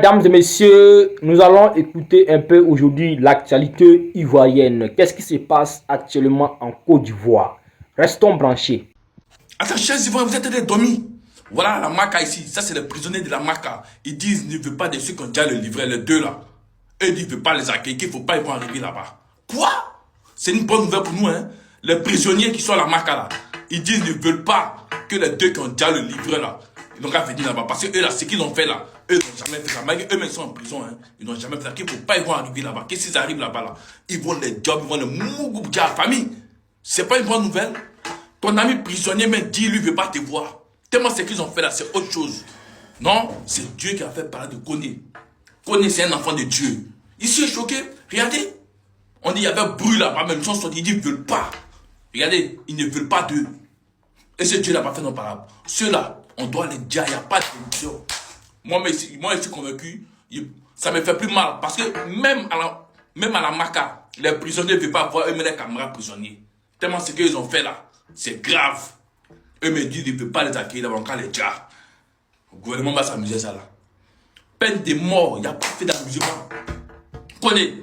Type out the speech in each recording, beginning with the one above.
Mesdames et messieurs, nous allons écouter un peu aujourd'hui l'actualité ivoirienne. Qu'est-ce qui se passe actuellement en Côte d'Ivoire? Restons branchés. Attends, chers Ivoiriens, vous êtes des dormis. Voilà la Maka ici. Ça, c'est les prisonniers de la Maka. Ils disent qu'ils ne veulent pas de ceux qui ont déjà le livret, les deux là. Eux, ils ne veulent pas les accueillir, qu'il ne faut pas, ils vont arriver là-bas. Quoi? C'est une bonne nouvelle pour nous, hein. Les prisonniers qui sont à la Maka là, ils disent qu'ils ne veulent pas que les deux qui ont déjà le livret là, ils n'ont qu'à venir là-bas. Parce que eux là, ce qu'ils ont fait là, eux n'ont jamais fait ça. Malgré eux-mêmes sont en prison, hein. Ils n'ont jamais fait ça. Qu'il ne faut pas, ils vont arriver là-bas. Qu'est-ce qu'ils arrivent là-bas là? Ils vont les jobs, ils vont les mougou, la famille. C'est pas une bonne nouvelle. Ton ami prisonnier me dit, lui, ne veut pas te voir. Tellement ce qu'ils ont fait là, c'est autre chose. Non, c'est Dieu qui a fait parler de Koné. Koné, c'est un enfant de Dieu. Ici, est choqué. Regardez. On dit, il y avait bruit là-bas, même ils sont sortis, ils disent, ils ne veulent pas. Regardez, ils ne veulent pas d'eux. Et ce Dieu n'a pas fait nos parables. Ceux-là, on doit les dire, il n'y a pas de solution. Moi, je suis convaincu, ça me fait plus mal. Parce que même à la Maka, les prisonniers ne veulent pas voir eux-mêmes les camarades prisonniers. Tellement ce qu'ils ont fait là, c'est grave. Eux me disent qu'ils ne peuvent pas les accueillir dans le cas les gars. Le gouvernement va s'amuser ça là. Peine de mort, il n'y a pas fait d'amusement. Connais,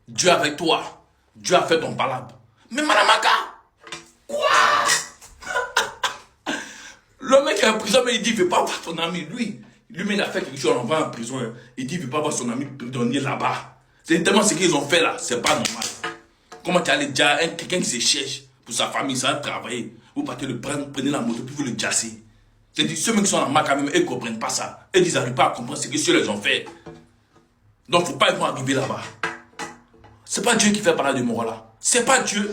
Dieu avec toi. Dieu a fait ton palabre. Mais Manamaka, quoi? Le mec est en prison, mais il dit qu'il ne veut pas voir ton ami. Lui-même, il a fait quelque chose, on va en prison. Hein. Il dit qu'il ne veut pas voir son ami prisonnier là-bas. C'est tellement ce qu'ils ont fait là, c'est pas normal. Comment tu allais dire quelqu'un qui se cherche pour sa famille, ça va travailler. Vous partez le prendre, prenez la moto, puis vous le jasser. C'est-à-dire, ceux qui sont en Maka même, ils ne comprennent pas ça. Ils n'arrivent pas à comprendre ce que ceux les ont fait. Donc, il ne faut pas qu'ils vont arriver là-bas. Ce n'est pas Dieu qui fait parler de moi là. Ce n'est pas Dieu.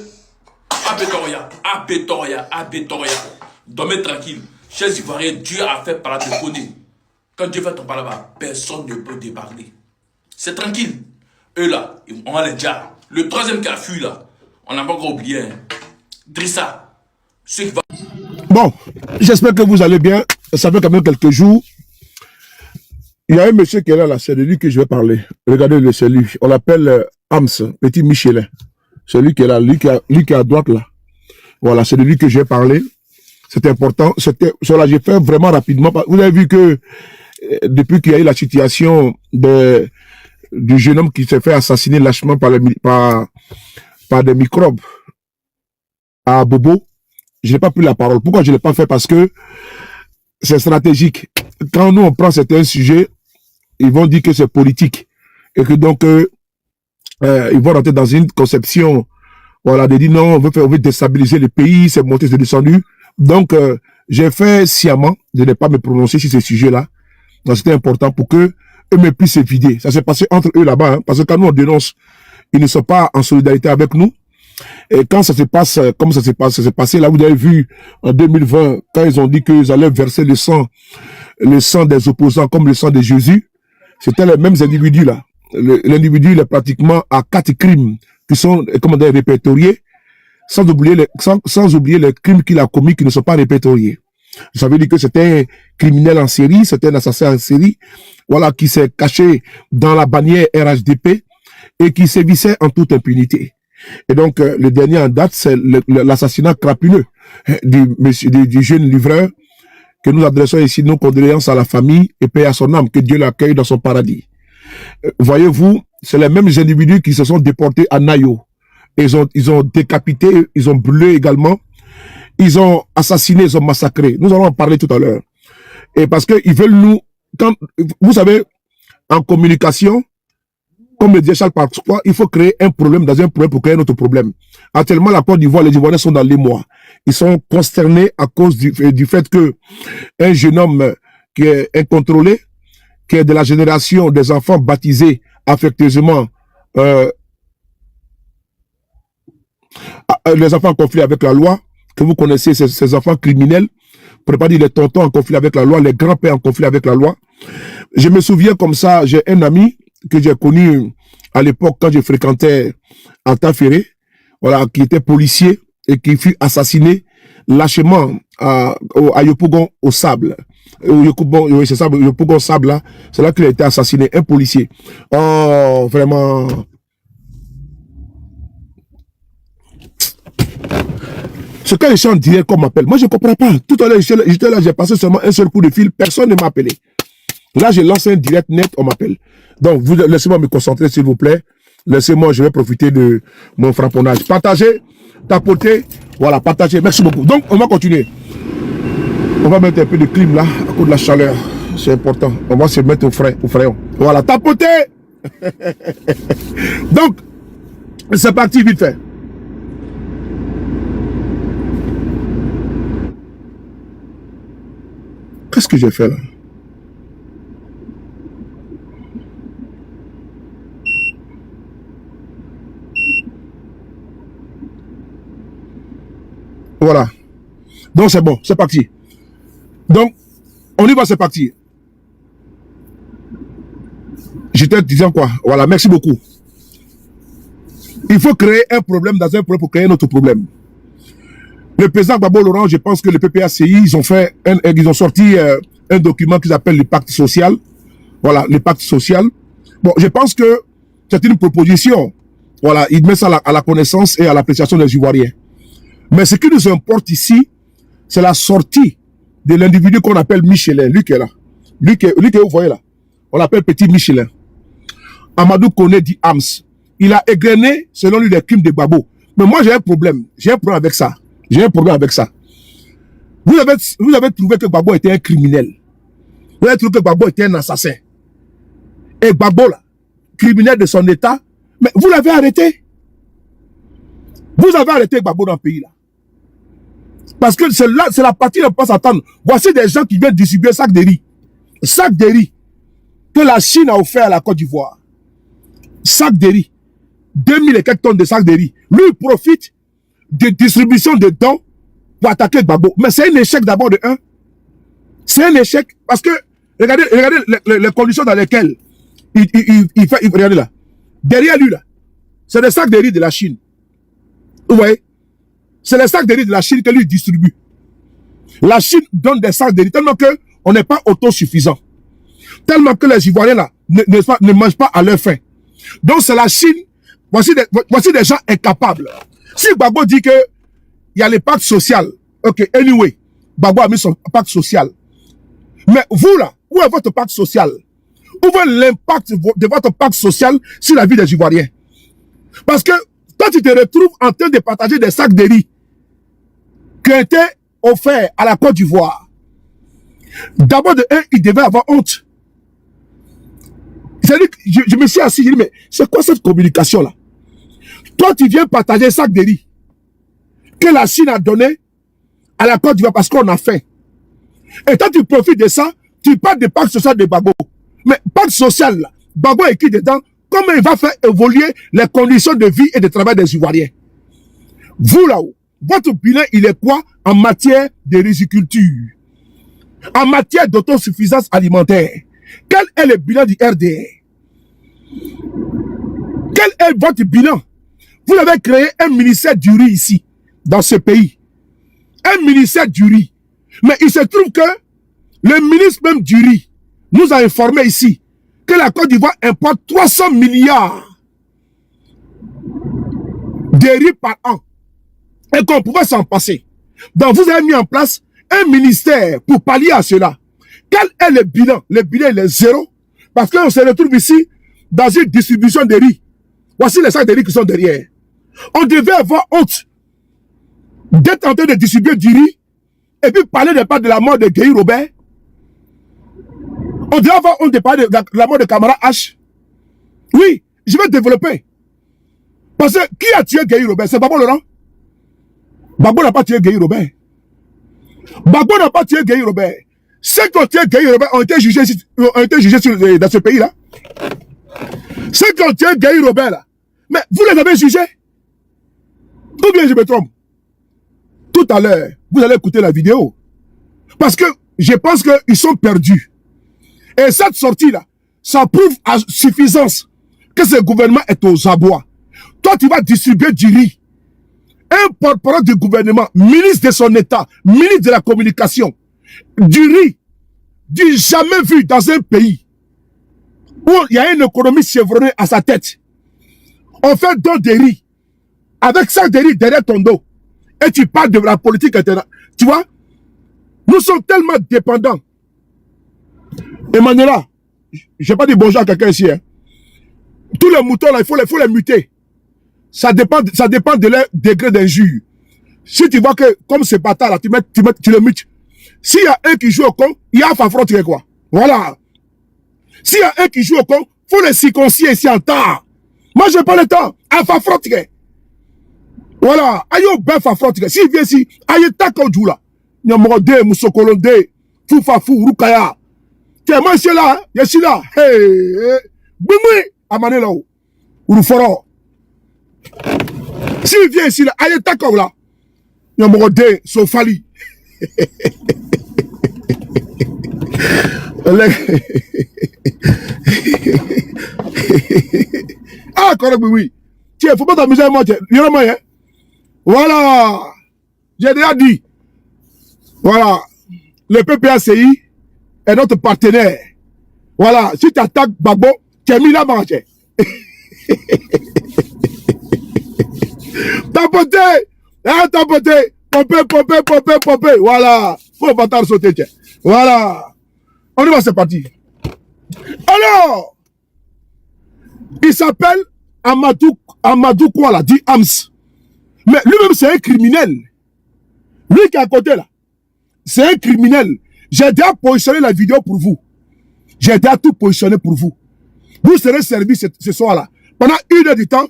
Abetoria. Dormez tranquille. Chers Ivoiriens, Dieu a fait parler de Koné. Quand Dieu fait ton parler là-bas, personne ne peut débarquer. C'est tranquille. Eux là, on va les dire. Le troisième qui a fui là, on n'a pas encore oublié. Hein. Drissa. Bon, j'espère que vous allez bien. Ça fait quand même quelques jours. Il y a un monsieur qui est là, c'est de lui que je vais parler. Regardez, c'est lui. On l'appelle Hams, petit Michelin. C'est lui qui est là, lui qui est à droite là. Voilà, c'est de lui que je vais parler. C'est important. Cela, j'ai fait vraiment rapidement. Vous avez vu que depuis qu'il y a eu la situation du jeune homme qui s'est fait assassiner lâchement par des microbes à Bobo, je n'ai pas pris la parole. Pourquoi je ne l'ai pas fait? Parce que c'est stratégique. Quand nous, on prend certains sujets, ils vont dire que c'est politique. Et que donc, ils vont rentrer dans une conception, voilà, de dire non, on veut déstabiliser le pays, c'est monté, c'est descendu. Donc, j'ai fait sciemment de ne pas me prononcer sur ces sujets-là. Donc, c'était important pour que eux me puissent se vider. Ça s'est passé entre eux là-bas, hein, parce que quand nous, on dénonce, ils ne sont pas en solidarité avec nous. Et quand ça se passe, comme ça s'est passé, là, vous avez vu, en 2020, quand ils ont dit qu'ils allaient verser le sang des opposants comme le sang de Jésus, c'était les mêmes individus, là. L'individu, il est pratiquement à 4 crimes qui sont, comment dire, répertoriés, sans oublier les crimes qu'il a commis qui ne sont pas répertoriés. Ça veut dire que c'était un criminel en série, c'était un assassin en série, voilà, qui s'est caché dans la bannière RHDP et qui sévissait en toute impunité. Et donc, le dernier en date, c'est l'assassinat crapuleux du jeune livreur que nous adressons ici nos condoléances à la famille et paix à son âme, que Dieu l'accueille dans son paradis. Voyez-vous, c'est les mêmes individus qui se sont déportés à Nayo. Ils ont décapité, ils ont brûlé également, ils ont assassiné, ils ont massacré. Nous allons en parler tout à l'heure. Et parce qu'ils veulent nous, vous savez, en communication, comme le disait Charles Pasqua, il faut créer un problème dans un problème pour créer un autre problème. Actuellement, la Côte d'Ivoire, les Ivoiriens sont dans l'émoi. Ils sont consternés à cause du fait que un jeune homme qui est incontrôlé, qui est de la génération des enfants baptisés affectueusement, les enfants en conflit avec la loi, que vous connaissez, ces enfants criminels, pour ne pas dire les tontons en conflit avec la loi, les grands-pères en conflit avec la loi. Je me souviens comme ça, j'ai un ami que j'ai connu à l'époque quand je fréquentais Alta Ferré, voilà, qui était policier et qui fut assassiné lâchement à Yopougon au Sable. Oui, c'est ça, Yopougon au Sable, là, c'est là qu'il a été assassiné, un policier. Oh, vraiment. Ce que les gens disaient qu'on m'appelle, moi je ne comprends pas. Tout à l'heure, j'étais là, j'ai passé seulement un seul coup de fil, personne ne m'a appelé. Là, je lance un direct net, on m'appelle. Donc, vous laissez-moi me concentrer, s'il vous plaît. Laissez-moi, je vais profiter de mon frapponnage. Partagez, tapotez, voilà, partagez. Merci beaucoup. Donc, on va continuer. On va mettre un peu de clim là, à cause de la chaleur. C'est important. On va se mettre au frais, Voilà, tapotez. Donc, c'est parti vite fait. Qu'est-ce que j'ai fait là? Voilà. Donc c'est bon, c'est parti. Donc, on y va, c'est parti. J'étais disant quoi? Voilà, merci beaucoup. Il faut créer un problème dans un problème pour créer un autre problème. Le président Gbagbo Laurent, je pense que le PPACI, ils ont sorti un document qu'ils appellent le pacte social. Voilà, le pacte social. Bon, je pense que c'est une proposition. Voilà, il met ça à la connaissance et à l'appréciation des Ivoiriens. Mais ce qui nous importe ici, c'est la sortie de l'individu qu'on appelle Michelin. Lui qui est là. Lui que vous voyez là. On l'appelle Petit Michelin. Amadou Koné dit Ams. Il a égrené, selon lui, les crimes de Gbagbo. Mais moi, j'ai un problème. J'ai un problème avec ça. J'ai un problème avec ça. Vous avez trouvé que Gbagbo était un criminel. Vous avez trouvé que Gbagbo était un assassin. Et Gbagbo, là, criminel de son état, mais vous l'avez arrêté. Vous avez arrêté Gbagbo dans le pays, là. Parce que c'est la partie qu'on ne peut pas s'attendre. Voici des gens qui viennent distribuer sacs de riz. Sacs de riz que la Chine a offert à la Côte d'Ivoire. Sacs de riz. 2000 et quelques tonnes de sacs de riz. Lui, il profite de distribution de dons pour attaquer Gbagbo. Mais c'est un échec d'abord de un. C'est un échec parce que, regardez les conditions dans lesquelles il fait, regardez là. Derrière lui, là, c'est des sacs de riz de la Chine. Vous voyez? C'est les sacs de riz de la Chine que lui distribue. La Chine donne des sacs de riz tellement qu'on n'est pas autosuffisant. Tellement que les Ivoiriens là ne mangent pas à leur faim. Donc c'est la Chine. Voici des gens incapables. Si Gbagbo dit que il y a le pacte social, ok, anyway, Gbagbo a mis son pacte social. Mais vous là, où est votre pacte social? Où est l'impact de votre pacte social sur la vie des Ivoiriens? Parce que quand tu te retrouves en train de partager des sacs de riz qui ont été offerts à la Côte d'Ivoire, d'abord de un, il devait avoir honte. C'est-à-dire que je me suis assis, je dis, mais c'est quoi cette communication-là? Toi, tu viens partager un sac de riz que la Chine a donné à la Côte d'Ivoire parce qu'on a faim. Et toi, tu profites de ça, tu parles de pacte social de Gbagbo. Mais pacte social, là, Gbagbo est écrit dedans, comment il va faire évoluer les conditions de vie et de travail des Ivoiriens? Vous, là-haut, votre bilan, il est quoi en matière de riziculture? En matière d'autosuffisance alimentaire? Quel est le bilan du RDR? Quel est votre bilan? Vous avez créé un ministère du riz ici, dans ce pays. Un ministère du riz. Mais il se trouve que le ministre même du riz nous a informé ici que la Côte d'Ivoire importe 300 milliards de riz par an. Et qu'on pouvait s'en passer. Donc vous avez mis en place un ministère pour pallier à cela. Quel est le bilan? Le bilan il est zéro. Parce qu'on se retrouve ici dans une distribution de riz. Voici les sacs de riz qui sont derrière. On devait avoir honte d'être en train de distribuer du riz et puis parler de la mort de Guéhi Robert. On devait avoir honte de parler de la mort de Camara H. Oui, je vais développer. Parce que qui a tué Guéhi Robert? C'est Gbagbo Laurent. Gbagbo n'a pas tué Guéhi Robert. Gbagbo n'a pas tué Guéhi Robert. Ceux qui ont tué Guéhi Robert ont été jugés dans ce pays-là. Ceux qui ont tué Guéhi Robert, là, mais vous les avez jugés? Ou bien je me trompe? Tout à l'heure, vous allez écouter la vidéo. Parce que je pense qu'ils sont perdus. Et cette sortie-là, ça prouve à suffisance que ce gouvernement est aux abois. Toi, tu vas distribuer du riz. Un porte-parole du gouvernement, ministre de son État, ministre de la communication, du riz, du jamais vu dans un pays où il y a une économie chevronnée à sa tête. On fait don de riz, avec ça de riz derrière ton dos, et tu parles de la politique internationale. Tu vois, nous sommes tellement dépendants. Emmanuela, j'ai pas dit bonjour à quelqu'un ici. Hein. Tous les moutons, là, il faut les muter. Ça dépend de leur degré d'injure. Si tu vois que, comme ce bâtard là, tu le mutes. S'il y a un qui joue au con, il y a un fafron, tu fais quoi? Voilà. S'il y a un qui joue au con, faut le circoncier ici en temps. Moi, j'ai pas le temps. Un fafron, tu fais. Voilà. Aïe, ben fafron, tu fais. S'il vient ici, aïe, tac, au joue là. Nyamorode, Moussokolonde, Foufafou, Rukaya. Tiens, moi, je suis là, hein. Je suis là. Hey, Boumou, Amane là-haut. Ouruforo. S'il vient ici, là, aïe, tac, là. Nyamorode, Sofali. Ah, correct, oui. Tiens, faut pas t'amuser à moi, tiens. Hein? Voilà. J'ai déjà dit. Voilà. Le PPACI est notre partenaire. Voilà. Si tu attaques Gbagbo, tu as mis la marche. Tapoter. Hein, tapoter. Pomper. Voilà. Faut pas sauter, tiens. Voilà. On y va, c'est parti. Alors, il s'appelle Amadou quoi là, dit Ams. Mais lui-même, c'est un criminel. Lui qui est à côté là, c'est un criminel. J'ai déjà positionné la vidéo pour vous. J'ai déjà tout positionné pour vous. Vous serez servis ce soir-là. Pendant 1 heure du temps,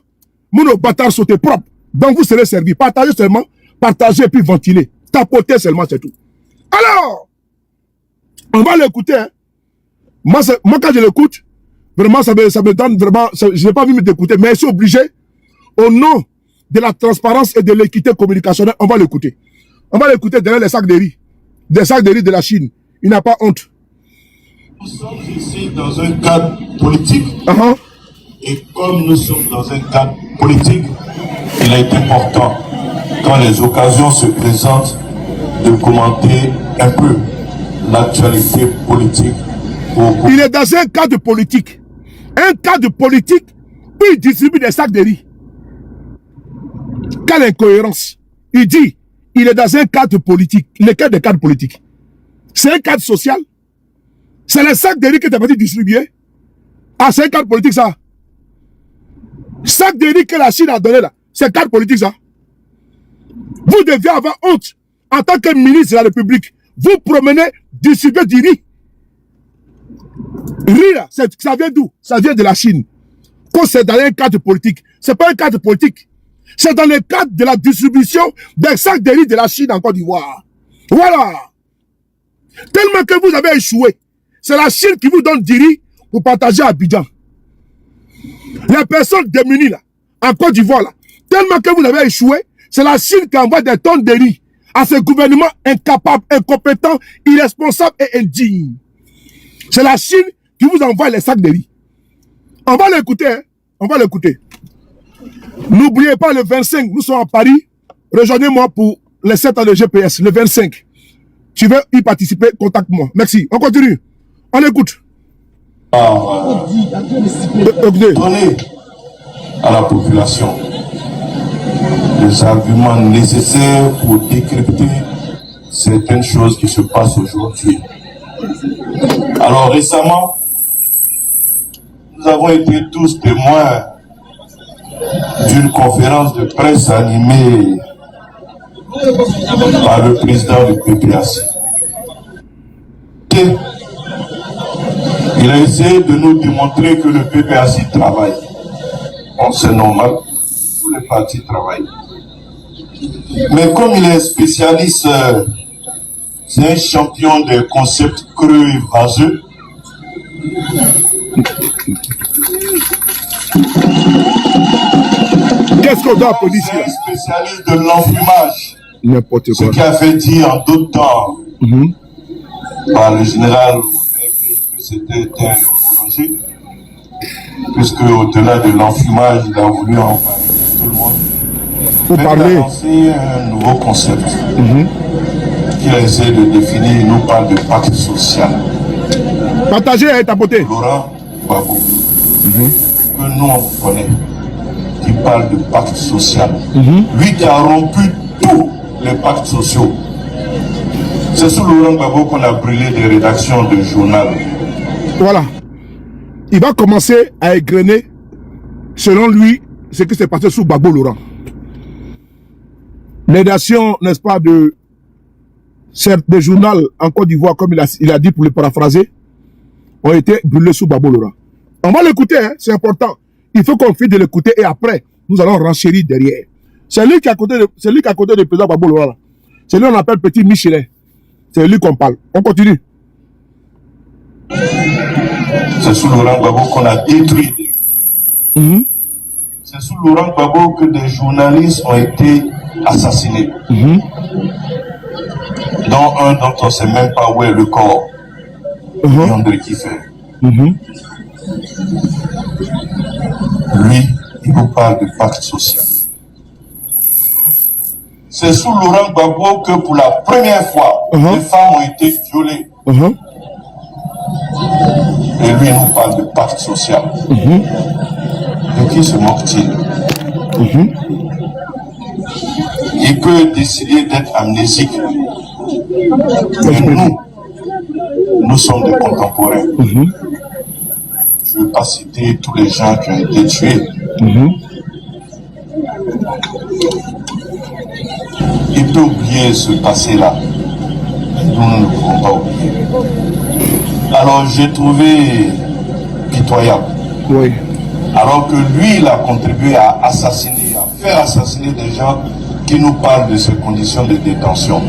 mon bâtard sauté propre. Donc vous serez servis. Partagez seulement, partagez et puis ventilez. Tapotez seulement, c'est tout. Alors, on va l'écouter. Hein. Moi, quand je l'écoute, vraiment, ça me donne vraiment. Je n'ai pas envie de m'écouter, mais je suis obligé, au nom de la transparence et de l'équité communicationnelle, on va l'écouter. On va l'écouter derrière les sacs de riz. Des sacs de riz de la Chine. Il n'a pas honte. Nous sommes ici dans un cadre politique. Et comme nous sommes dans un cadre politique, il est important, quand les occasions se présentent, de commenter un peu l'actualité politique. Il est dans un cadre politique. Un cadre politique où il distribue des sacs de riz. Quelle incohérence. Il dit, il est dans un cadre politique. Lequel des cadres politiques? C'est un cadre social. C'est les sacs de riz que tu as parti distribuer. Ah, c'est un cadre politique ça. Sac de riz que la Chine a donné là. C'est un cadre politique ça. Vous devez avoir honte. En tant que ministre de la République, vous promenez, distribuer du riz. Riz là, ça vient d'où? Ça vient de la Chine. Quand c'est dans un cadre politique, c'est pas un cadre politique. C'est dans le cadre de la distribution des sacs de riz de la Chine en Côte d'Ivoire. Voilà. Tellement que vous avez échoué. C'est la Chine qui vous donne du riz pour partager à Abidjan. Les personnes démunies là, en Côte d'Ivoire là, tellement que vous avez échoué, c'est la Chine qui envoie des tonnes de riz à ce gouvernement incapable, incompétent, irresponsable et indigne. C'est la Chine qui vous envoie les sacs de riz. On va l'écouter, hein? On va l'écouter. N'oubliez pas le 25, nous sommes à Paris. Rejoignez-moi pour les 7 ans de GPS, le 25. Tu veux y participer, contacte-moi. Merci. On continue. On écoute. Donner à la population les arguments nécessaires pour décrypter certaines choses qui se passent aujourd'hui. Alors récemment, nous avons été tous témoins d'une conférence de presse animée par le président du PPAC. Il a essayé de nous démontrer que le PPAC travaille. Bon, c'est normal, tous les partis travaillent. Mais comme il est spécialiste, c'est un champion des concepts creux et vaseux. Qu'est-ce qu'on doit appeler ici? C'est un spécialiste de l'enfumage. N'importe quoi. Ce qui a fait dire en d'autres temps par le général que c'était un boulanger, puisque au-delà de l'enfumage, il a voulu en parler à tout le monde. Pour parler. Il a lancé un nouveau concept qu'il a essayé de définir. Il nous parle de pacte social. Partagez et tapotez. Laurent Gbagbo, que nous on connaît, qui parle de pacte social. Lui qui a rompu tous les pactes sociaux. C'est sous Laurent Gbagbo qu'on a brûlé des rédactions de journal. Voilà. il va commencer à égrener, selon lui, ce qui s'est passé sous Gbagbo Laurent. Les nations, n'est-ce pas, de journaux en Côte d'Ivoire, comme il a dit pour le paraphraser, ont été brûlés sous Gbagbo Laurent. On va l'écouter, hein, c'est important. Il faut qu'on finisse de l'écouter et après, nous allons renchérir derrière. C'est lui qui est à côté de président Gbagbo Laurent. C'est lui qu'on appelle Petit Michelin. C'est lui qu'on parle. On continue. C'est sous Laurent Gbagbo qu'on a détruit. C'est sous Laurent Gbagbo que des journalistes ont été assassinés. Dont un dont on ne sait même pas où est le corps. Yandre Kiffé. Lui, il nous parle de pacte social. C'est sous Laurent Gbagbo que pour la première fois, les femmes ont été violées. Et lui, il nous parle de pacte social. De qui se moque-t-il? Il peut décider d'être amnésique. Mais nous sommes des contemporains. Je ne veux pas citer tous les gens qui ont été tués. Il peut oublier ce passé-là. Nous ne pouvons pas oublier. Alors j'ai trouvé pitoyable. Oui. Alors que lui, il a contribué à assassiner, à faire assassiner des gens qui nous parlent de ces conditions de détention.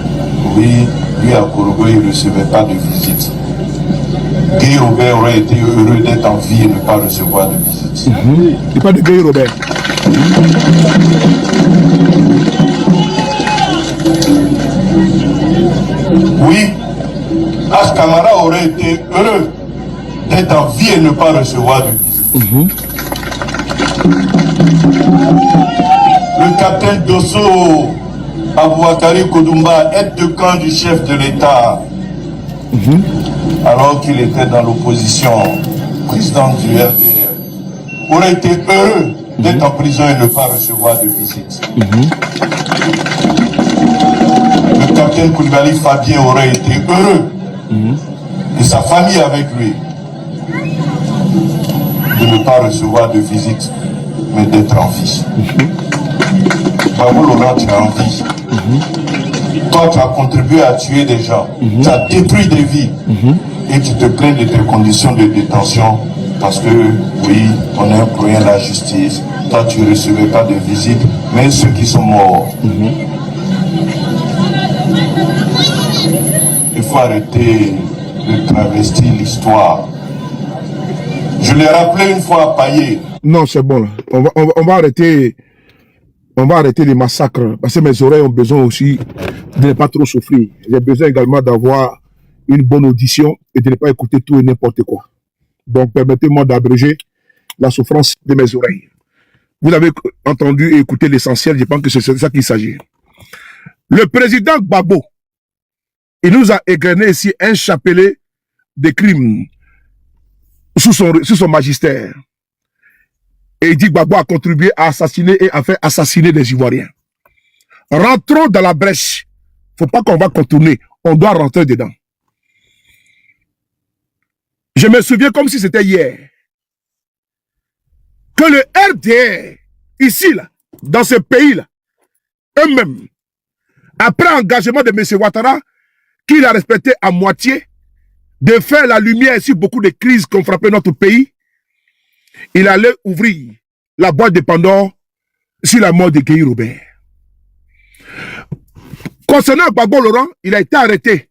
Oui, lui à Korogo, il ne recevait pas de visite. Guy Robert aurait été heureux d'être en vie et ne pas recevoir de visite. Il n'y a pas de Guy Robert. Oui, As Kamara aurait été heureux d'être en vie et ne pas recevoir de visite. Le capitaine Dosso Aboubakari Kodumba, aide de camp du chef de l'État, alors qu'il était dans l'opposition, président du RDR, aurait été heureux d'être en prison et ne pas recevoir de visite. Le capitaine Koulibaly Fabien aurait été heureux, et sa famille avec lui, de ne pas recevoir de visite, mais d'être en vie. Gbagbo Laurent, tu es en vie. Toi, tu as contribué à tuer des gens, tu as détruit des vies, et tu te plains de tes conditions de détention parce que, oui, on aime pour rien la justice. Toi, tu ne recevais pas de visite, mais ceux qui sont morts. Il faut arrêter de travestir l'histoire. Je l'ai rappelé une fois à Payet. Non, c'est bon. Là. On va arrêter. On va arrêter les massacres. Parce que mes oreilles ont besoin aussi de ne pas trop souffrir. J'ai besoin également d'avoir une bonne audition et de ne pas écouter tout et n'importe quoi. Donc, permettez-moi d'abréger la souffrance de mes oreilles. Vous avez entendu et écouté l'essentiel. Je pense que c'est de ça qu'il s'agit. Le président Gbagbo, il nous a égrené ici un chapelet de crimes sous son magistère. Et il dit que Gbagbo a contribué à assassiner et à faire assassiner des Ivoiriens. Rentrons dans la brèche. Il ne faut pas qu'on va contourner. On doit rentrer dedans. Je me souviens comme si c'était hier. Que le RDR, ici, là, dans ce pays-là, eux-mêmes, après engagement de M. Ouattara, qu'il a respecté à moitié, de faire la lumière sur beaucoup de crises qui ont frappé notre pays, il allait ouvrir la boîte de Pandore sur la mort de Guy Robert. Concernant Gbagbo Laurent, il a été arrêté.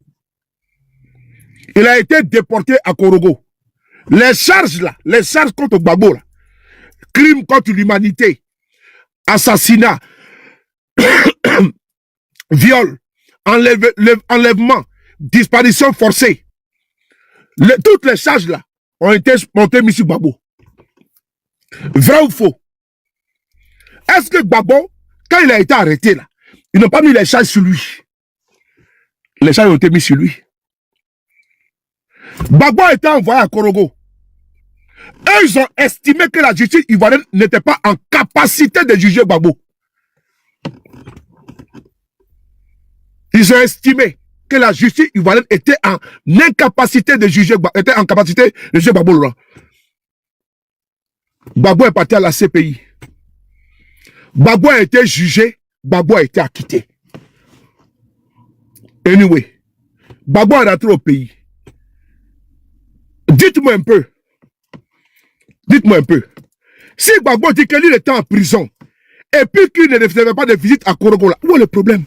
Il a été déporté à Korogo. Les charges là, les charges contre Gbagbo là, crimes contre l'humanité, assassinat, viol, enlèvement, disparition forcée. Toutes les charges là ont été mises sur Gbagbo. Vrai ou faux? Est-ce que Gbagbo, quand il a été arrêté là, ils n'ont pas mis les charges sur lui? Les charges ont été mises sur lui. Gbagbo a été envoyé à Korogo. Eux, ils ont estimé que la justice ivoirienne n'était pas en capacité de juger Gbagbo. Ils ont estimé que la justice ivoirienne était en incapacité de juger Gbagbo Laurent. Gbagbo est parti à la CPI. Gbagbo a été jugé, Gbagbo a été acquitté. Anyway, Gbagbo est rentré au pays. Dites-moi un peu. Dites-moi un peu. Si Gbagbo dit que lui était en prison, et puis qu'il ne recevait pas de visite à Korogola, où est le problème?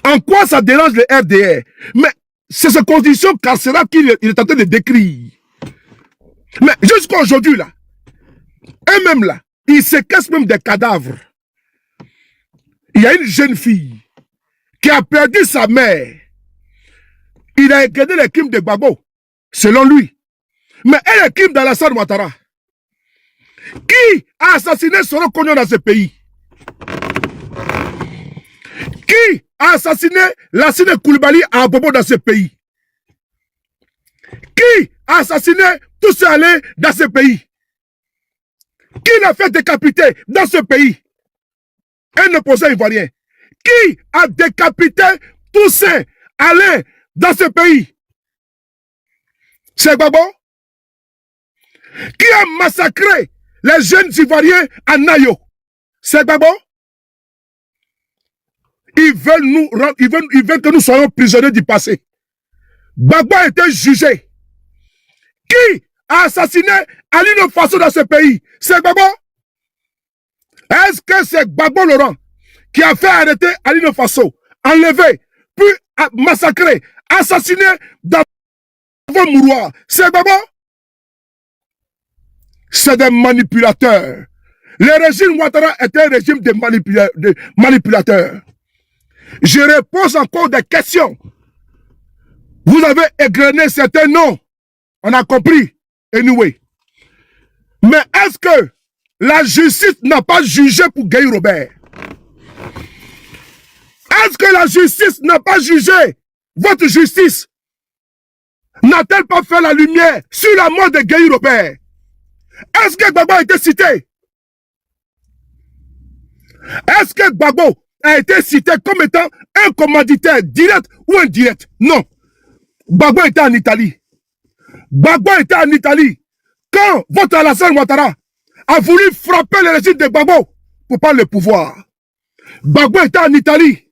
En quoi ça dérange le RDR? Mais c'est ces conditions carcérales qu'il est en train de décrire. Mais jusqu'à aujourd'hui, là, eux-mêmes, là, ils se cassent même des cadavres. Il y a une jeune fille qui a perdu sa mère. Il a regardé les crimes de Gbagbo, selon lui. Mais elle est crime d'Alassane Ouattara. Qui a assassiné Soro Kogno dans ce pays? Qui a assassiné Lassine Koulibaly à Abobo dans ce pays? Qui a assassiné Toussé Allé dans ce pays? Qui l'a fait décapiter dans ce pays? Un opposant ivoirien. Qui a décapité Toussé Allé dans ce pays? C'est Gbagbo? Qui a massacré les jeunes Ivoiriens à Nayo? C'est Gbagbo? Ils veulent que nous soyons prisonniers du passé. Gbagbo a été jugé. Qui a assassiné Alino Faso dans ce pays? C'est Gbagbo? Est-ce que c'est Gbagbo Laurent qui a fait arrêter Alino Faso, enlever, puis massacrer, assassiner dans Mouroir? C'est Gbagbo? C'est des manipulateurs. Le régime Ouattara est un régime de manipulateurs. Je repose encore des questions. Vous avez égrené certains noms. On a compris. Anyway. Mais est-ce que la justice n'a pas jugé pour Gueye Robert? Est-ce que la justice n'a pas jugé? Votre justice n'a-t-elle pas fait la lumière sur la mort de Gueye Robert? Est-ce que Gbagbo a été cité? Est-ce que Gbagbo a été cité comme étant un commanditaire direct ou indirect? Non. Gbagbo était en Italie. Gbagbo était en Italie quand votre Alassane Ouattara a voulu frapper le régime de Gbagbo pour prendre le pouvoir. Gbagbo était en Italie.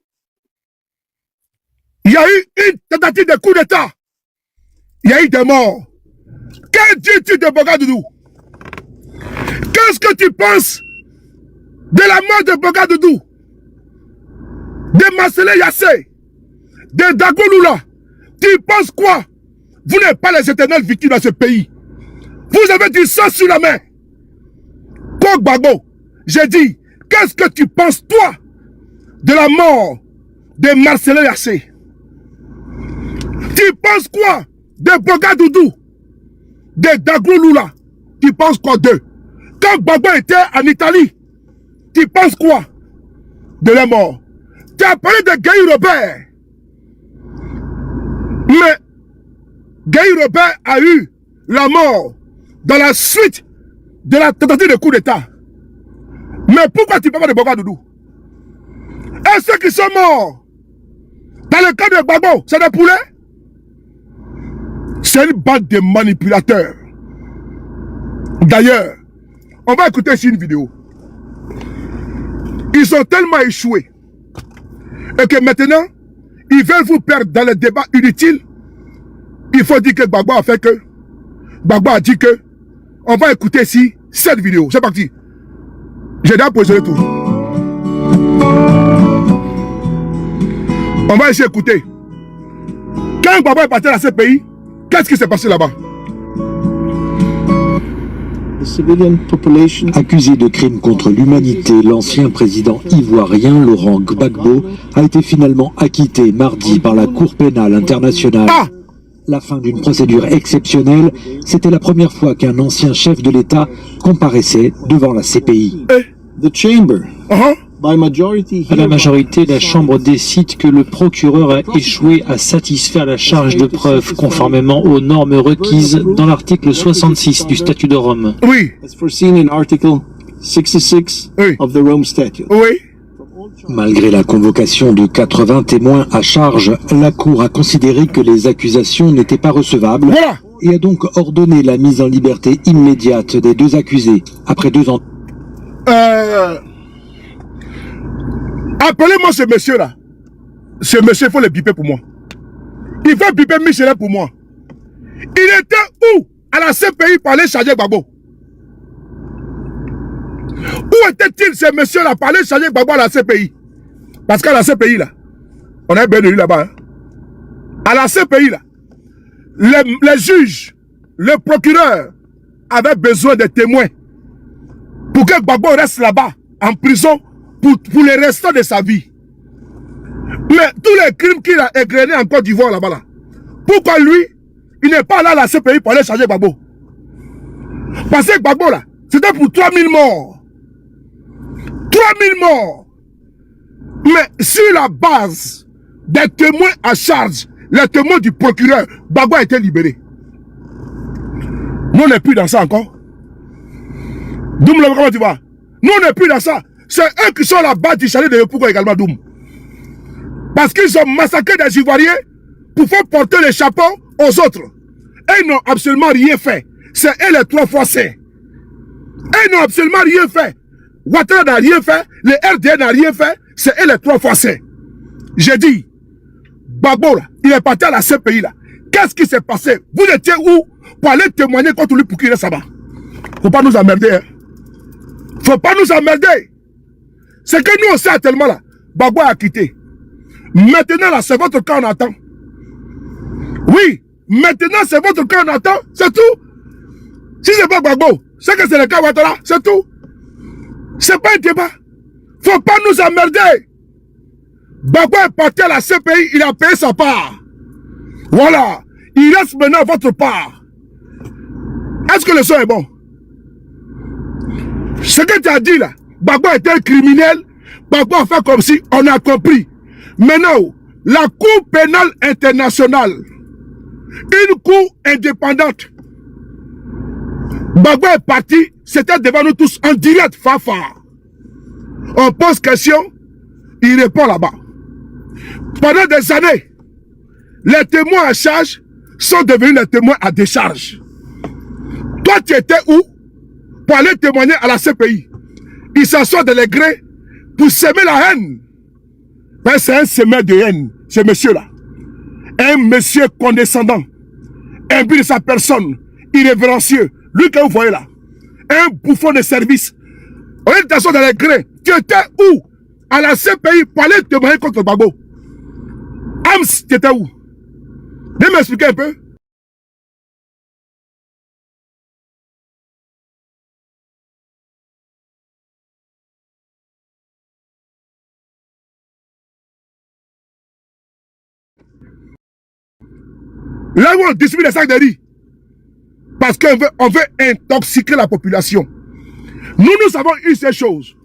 Il y a eu une tentative de coup d'État. Il y a eu des morts. Que dis-tu de Bogadoudou? Qu'est-ce que tu penses de la mort de Bogadoudou, de Marcelin Yassé, de Dagoloula? Tu penses quoi? Vous n'êtes pas les éternelles victimes dans ce pays. Vous avez du sang sur la main. Kok Gbagbo, j'ai dit, qu'est-ce que tu penses, toi, de la mort de Marcelin Yassé? Tu penses quoi de Bogadoudou, de Dagoloula? Tu penses quoi d'eux? Quand Gbagbo était en Italie, tu penses quoi de la mort? Tu as parlé de Gueye Robert. Mais Gueye Robert a eu la mort dans la suite de la tentative de coup d'État. Mais pourquoi tu parles de Bogadoudou? Et ceux qui sont morts dans le cas de Gbagbo, c'est des poulets? C'est une bande de manipulateurs. D'ailleurs, on va écouter ici une vidéo. Ils ont tellement échoué et que maintenant, ils veulent vous perdre dans les débats inutiles. Il faut dire que Gbagbo a fait que. Gbagbo a dit que. On va écouter ici cette vidéo. C'est parti. J'ai déjà posé tout. On va essayer d'écouter. Quand Gbagbo est parti dans ce pays, qu'est-ce qui s'est passé là-bas? Accusé de crimes contre l'humanité, l'ancien président ivoirien Laurent Gbagbo a été finalement acquitté mardi par la Cour pénale internationale. La fin d'une procédure exceptionnelle, c'était la première fois qu'un ancien chef de l'État comparaissait devant la CPI. À la majorité, la Chambre décide que le procureur a échoué à satisfaire la charge de preuve conformément aux normes requises dans l'article 66 du Statut de Rome. Oui. Oui. Malgré la convocation de 80 témoins à charge, la Cour a considéré que les accusations n'étaient pas recevables et a donc ordonné la mise en liberté immédiate des deux accusés après 2 ans. Appelez-moi ce monsieur-là. Ce monsieur, il faut le biper pour moi. Il faut biper Michelin pour moi. Il était où à la CPI pour aller charger Gbagbo? Où était-il ce monsieur-là pour aller charger Gbagbo à la CPI? Parce qu'à la CPI, là, on a bien de lui là-bas. Hein? À la CPI, là, les juges, le procureur avaient besoin de témoins pour que Gbagbo reste là-bas, en prison, pour les restants de sa vie. Mais tous les crimes qu'il a égrenés en Côte d'Ivoire là-bas, là, pourquoi lui, il n'est pas là à la CPI pour aller charger Gbagbo? Parce que Gbagbo, là, c'était pour 3000 morts. 3000 morts. Mais sur la base des témoins à charge, les témoins du procureur, Gbagbo a été libéré. Nous, on n'est plus dans ça encore. Doum, comment tu vas? Nous, on n'est plus dans ça. C'est eux qui sont là-bas du chalet de Yopougon également, Doum. Parce qu'ils ont massacré des Ivoiriens pour faire porter les chapeaux aux autres. Et ils n'ont absolument rien fait. C'est eux les 3 fois C. Et ils n'ont absolument rien fait. Ouattara n'a rien fait. Le RDN n'a rien fait. C'est eux les 3 fois C. J'ai dit, Gbagbo, là, il est parti à la CPI, là. Qu'est-ce qui s'est passé? Vous étiez où pour aller témoigner contre lui pour qu'il reste là-bas? Faut pas nous emmerder, hein. Faut pas nous emmerder. C'est que nous, on sait tellement là. Gbagbo a quitté. Maintenant, là, c'est votre cas, on attend. Oui, maintenant, c'est votre cas, on attend. C'est tout. Si c'est pas Gbagbo, c'est que c'est le cas Ouattara, c'est tout. C'est pas un débat. Faut pas nous emmerder. Gbagbo est parti à la CPI, il a payé sa part. Voilà. Il reste maintenant à votre part. Est-ce que le son est bon? Ce que tu as dit là, Gbagbo était un criminel. Gbagbo a fait comme si on a compris. Maintenant, la Cour pénale internationale, une cour indépendante, Gbagbo est parti, c'était devant nous tous en direct, Fafa. On pose question, il répond là-bas. Pendant des années, les témoins à charge sont devenus les témoins à décharge. Toi, tu étais où pour aller témoigner à la CPI? Il s'assoit dans les grès pour semer la haine. Ben, c'est un semeur de haine, ce monsieur-là. Un monsieur condescendant, imbu de sa personne, irrévérencieux. Lui que vous voyez là, un bouffon de service. On est dans les grès. Tu étais où à la CPI pour aller témoigner contre Gbagbo? Ams, tu étais où? Viens m'expliquer un peu. Là où on distribue des sacs de riz. Parce qu'on veut intoxiquer la population. Nous avons eu ces choses.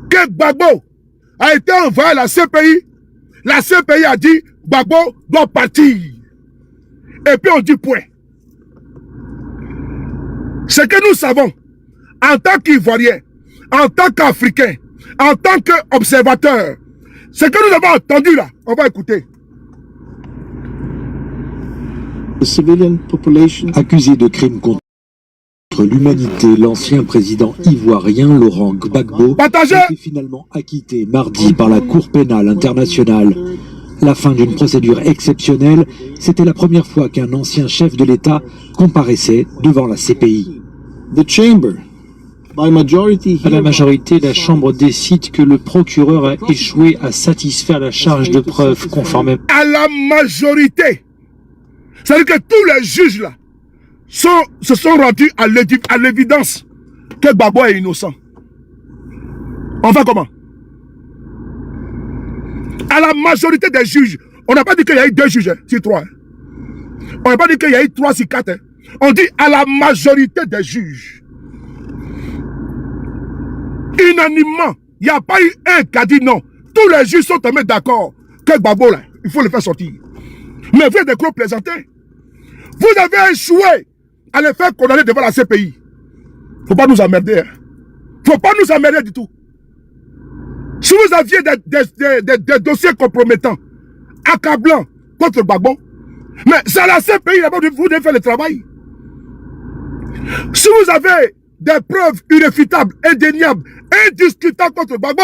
Que Gbagbo a été envoyé à la CPI. La CPI a dit Gbagbo doit partir. Et puis on dit point. Ce que nous savons, en tant qu'Ivoiriens, en tant qu'Africains, en tant qu'observateurs, ce que nous avons entendu là, on va écouter. Accusé de crimes contre l'humanité, l'ancien président ivoirien Laurent Gbagbo a été finalement acquitté mardi par la Cour pénale internationale. La fin d'une procédure exceptionnelle, c'était la première fois qu'un ancien chef de l'État comparaissait devant la CPI. À la majorité, la Chambre décide que le procureur a échoué à satisfaire la charge de preuve conformément. À la majorité. C'est-à-dire que tous les juges là se sont rendus à l'évidence que Gbagbo est innocent. On fait comment? À la majorité des juges, on n'a pas dit qu'il y a eu 2 juges, c'est 3. On n'a pas dit qu'il y a eu 3, c'est 4. On dit à la majorité des juges. Unanimement, il n'y a pas eu un qui a dit non. Tous les juges sont tombés d'accord que Gbagbo là, il faut le faire sortir. Mais vous êtes des gros plaisantins. Vous avez échoué à le faire condamner devant la CPI. Faut pas nous emmerder. Faut pas nous emmerder du tout. Si vous aviez des dossiers compromettants, accablants contre Gbagbo, Mais c'est la CPI là-bas vous devez faire le travail. Si vous avez des preuves irréfutables, indéniables, indiscutables contre Gbagbo,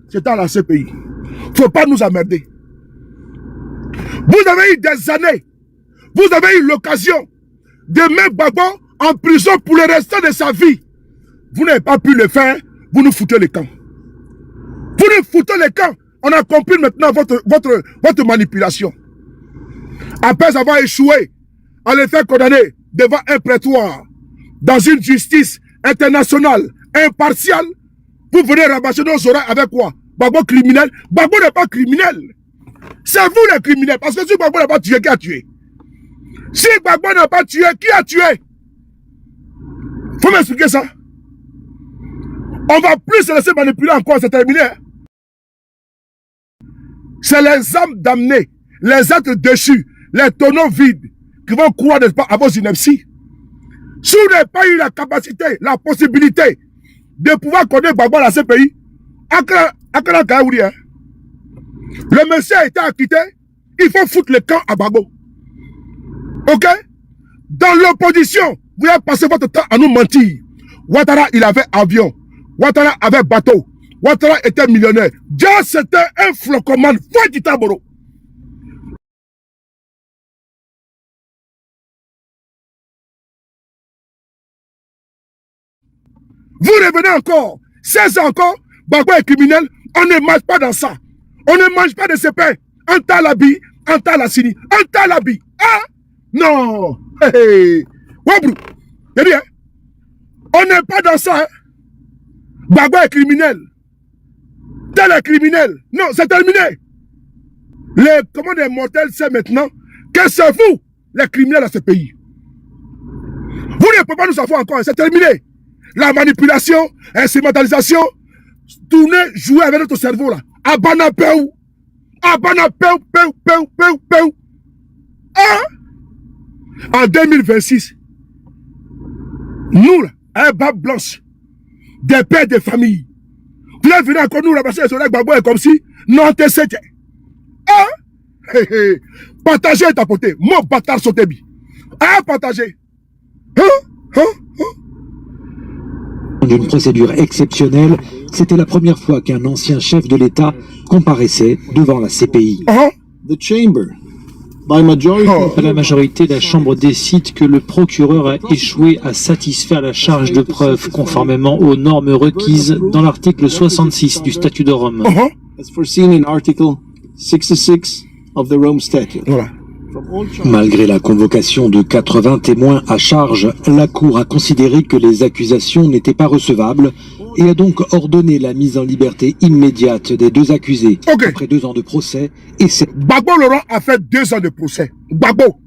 c'est à la CPI. Il ne faut pas nous emmerder. Vous avez eu des années, vous avez eu l'occasion de mettre Gbagbo en prison pour le restant de sa vie. Vous n'avez pas pu le faire, vous nous foutez les camps. Vous nous foutez les camps. On a compris maintenant votre manipulation. Après avoir échoué à le faire condamner devant un prétoire, dans une justice internationale impartiale, vous venez rabâcher nos oreilles avec quoi? Gbagbo criminel? Gbagbo n'est pas criminel. C'est vous les criminels. Parce que si Gbagbo n'a pas tué, qui a tué? Si Gbagbo n'a pas tué, qui a tué? Faut m'expliquer ça. On va plus se laisser manipuler encore, c'est terminé. C'est les âmes damnées, les êtres déchus, les tonneaux vides qui vont croire, n'est-ce pas, à vos inepties. Si vous n'avez pas eu la capacité, la possibilité de pouvoir connaître Gbagbo à la CPI, le monsieur a été acquitté, il faut foutre le camp à Gbagbo. Ok? Dans l'opposition, vous avez passé votre temps à nous mentir. Ouattara, il avait avion. Ouattara avait bateau. Ouattara était millionnaire. Dieu, c'était un flocomane. Foi du taboro. Vous revenez encore. 16 ans encore. Gbagbo est criminel. On ne mange pas dans ça. On ne mange pas de ce pain. Un talabi, un talasini, un talabi. Ah? Non. Hey, hey. Wabrou. J'ai dit, hein? On n'est pas dans ça. Hein? Gbagbo est criminel. Tel est criminel. Non, c'est terminé. Les commandes des mortels, c'est maintenant que c'est vous, les criminels à ce pays. Vous ne pouvez pas nous savoir encore. C'est terminé. La manipulation, instrumentalisation, tourner, jouer avec notre cerveau là. Abana peu. Abana peu. Hein? En 2026, nous là, un bas blanche, des pères de famille. Vous allez venir encore nous rabasser sur le Gbagbo est comme si non t'es c'était. Hein? Hey, hey. Partagez et tapoter. Mon bâtard sautebi. Hein? Partagez. D'une procédure exceptionnelle, c'était la première fois qu'un ancien chef de l'État comparaissait devant la CPI. The chamber, by majority, À la majorité, la Chambre décide que le procureur a échoué à satisfaire la charge de preuve conformément aux normes requises dans l'article 66 du Statut de Rome. as foreseen in Article 66 of the Rome Statute. Voilà. From all charges, Malgré la convocation de 80 témoins à charge, la Cour a considéré que les accusations n'étaient pas recevables et a donc ordonné la mise en liberté immédiate des deux accusés Ok. après 2 ans de procès et Gbagbo Laurent a fait 2 ans de procès. Gbagbo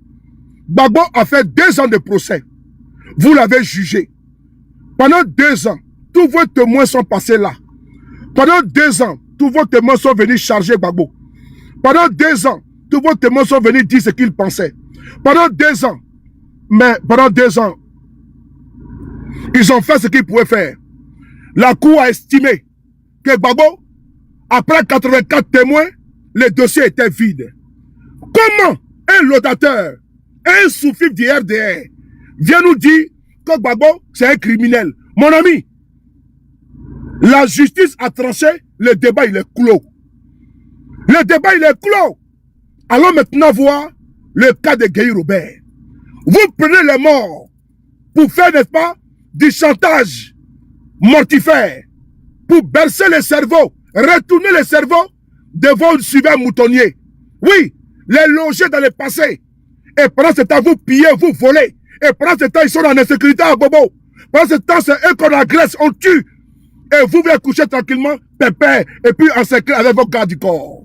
a fait 2 ans de procès. Vous l'avez jugé. Pendant 2 ans, tous vos témoins sont passés là. Pendant 2 ans, tous vos témoins sont venus charger Gbagbo. Pendant 2 ans, tous vos témoins sont venus dire ce qu'ils pensaient. Pendant 2 ans, ils ont fait ce qu'ils pouvaient faire. La Cour a estimé que Gbagbo, après 84 témoins, le dossier était vide. Comment un laudateur, un sous-fif du RDR, vient nous dire que Gbagbo, c'est un criminel? Mon ami, la justice a tranché, le débat il est clos. Le débat il est clos. Allons maintenant voir le cas de Guy Robert. Vous prenez les morts pour faire, n'est-ce pas, du chantage mortifère, pour bercer le cerveau, retourner le cerveau devant le suivant moutonnier. Oui, les loger dans le passé. Et pendant ce temps, vous pillez, vous volez. Et pendant ce temps, ils sont en insécurité à Bobo. Pendant ce temps, c'est eux qu'on agresse, on tue. Et vous venez coucher tranquillement, pépère, et puis en secret avec vos gardes du corps.